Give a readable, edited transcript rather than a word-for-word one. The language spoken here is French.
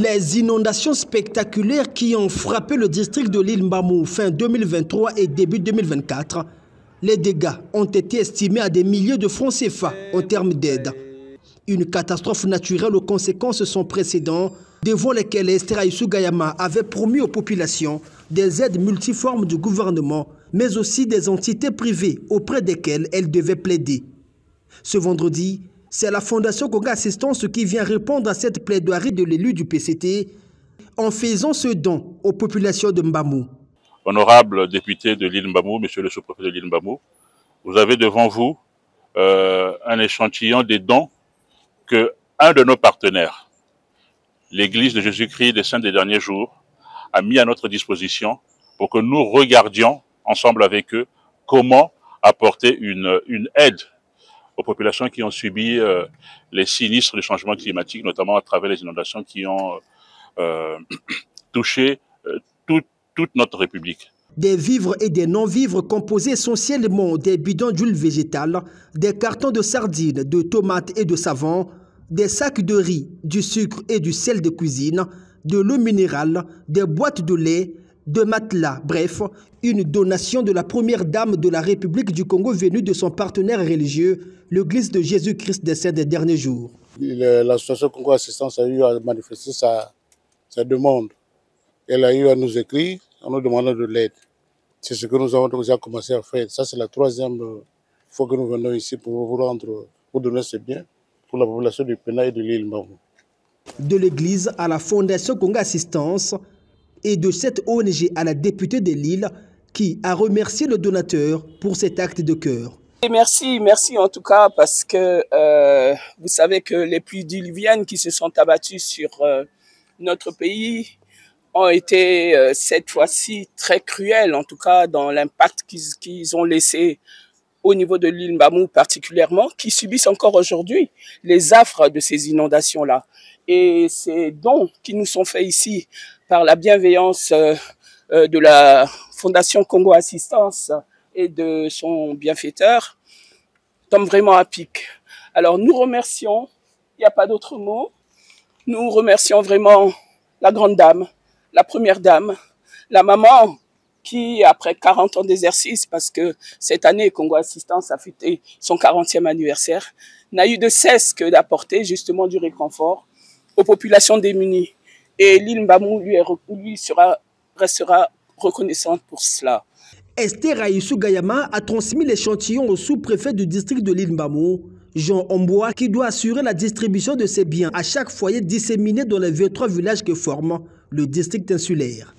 Les inondations spectaculaires qui ont frappé le district de l'île Mbamou fin 2023 et début 2024, les dégâts ont été estimés à des milliers de francs CFA en termes d'aide. Une catastrophe naturelle aux conséquences sans précédent, devant lesquelles Esther Ayissou Gayama avait promis aux populations des aides multiformes du gouvernement, mais aussi des entités privées auprès desquelles elle devait plaider. Ce vendredi, c'est la Fondation Congo Assistance qui vient répondre à cette plaidoirie de l'élu du PCT en faisant ce don aux populations de Mbamou. Honorable député de l'île Mbamou, monsieur le sous-préfet de l'île Mbamou, vous avez devant vous un échantillon des dons que un de nos partenaires, l'Église de Jésus-Christ des Saints des Derniers Jours, a mis à notre disposition pour que nous regardions ensemble avec eux comment apporter une aide aux populations qui ont subi les sinistres du changement climatique, notamment à travers les inondations qui ont touché toute notre République. Des vivres et des non-vivres composés essentiellement des bidons d'huile végétale, des cartons de sardines, de tomates et de savon, des sacs de riz, du sucre et du sel de cuisine, de l'eau minérale, des boîtes de lait, de matelas, bref, une donation de la première dame de la République du Congo venue de son partenaire religieux, l'Église de Jésus-Christ des Saints des Derniers Jours. L'association Congo Assistance a eu à manifester sa demande. Elle a eu à nous écrire en nous demandant de l'aide. C'est ce que nous avons déjà commencé à faire. Ça, c'est la troisième fois que nous venons ici pour vous rendre, pour donner ce bien pour la population du Péna et de l'île Mbamou. De l'Église à la Fondation Congo Assistance et de cette ONG à la députée de l'île qui a remercié le donateur pour cet acte de cœur. Et merci en tout cas parce que vous savez que les pluies diluviennes qui se sont abattues sur notre pays ont été cette fois-ci très cruelles, en tout cas dans l'impact qu'ils ont laissé au niveau de l'île Mbamou particulièrement, qui subissent encore aujourd'hui les affres de ces inondations-là. Et ces dons qui nous sont faits ici par la bienveillance de la Fondation Congo Assistance et de son bienfaiteur tombent vraiment à pic. Alors nous remercions, il n'y a pas d'autre mot, nous remercions vraiment la grande dame, la première dame, la maman qui, après 40 ans d'exercice, parce que cette année, Congo Assistance a fêté son 40e anniversaire, n'a eu de cesse que d'apporter justement du réconfort aux populations démunies. Et l'île Mbamou restera reconnaissante pour cela. Esther Ayissou Gayama a transmis l'échantillon au sous-préfet du district de l'île Mbamou, Jean Omboa, qui doit assurer la distribution de ces biens à chaque foyer disséminé dans les 23 villages que forment le district insulaire.